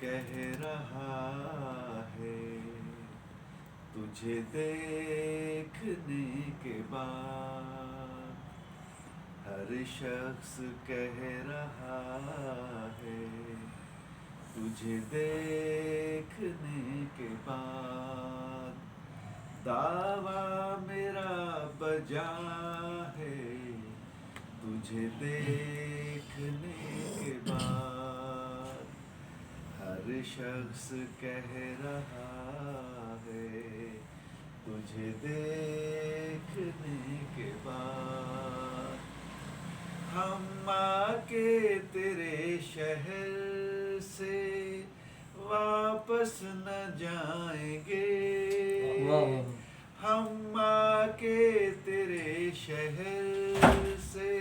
कह रहा है, तुझे देखने के बाद हर शख्स कह रहा है, तुझे देखने के बाद दावा मेरा बजा है, तुझे देखने के बाद हर शख्स कह रहा है, तुझे देखने के बाद हम आके तेरे शहर से वापस न जाएंगे, हम आके तेरे शहर से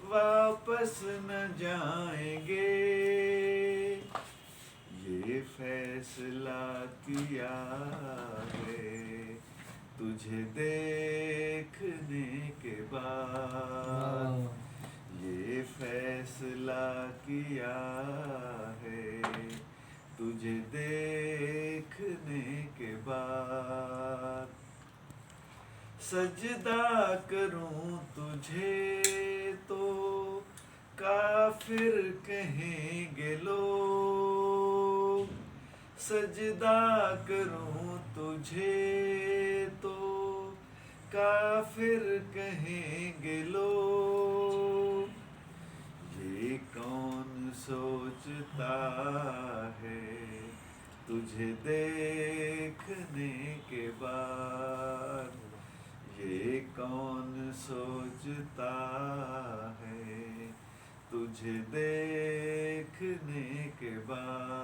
वापस न जाएंगे, ये फैसला किया है, तुझे देखने के बाद ये फैसला किया है, तुझे देखने के बाद सजदा करूं तुझे तो काफिर कहेंगे लोग, सजदा करूं तुझे तो काफिर कहेंगे लोग, ये कौन सोचता है तुझे देखने के बाद, ये कौन सोचता है तुझे देखने के बाद।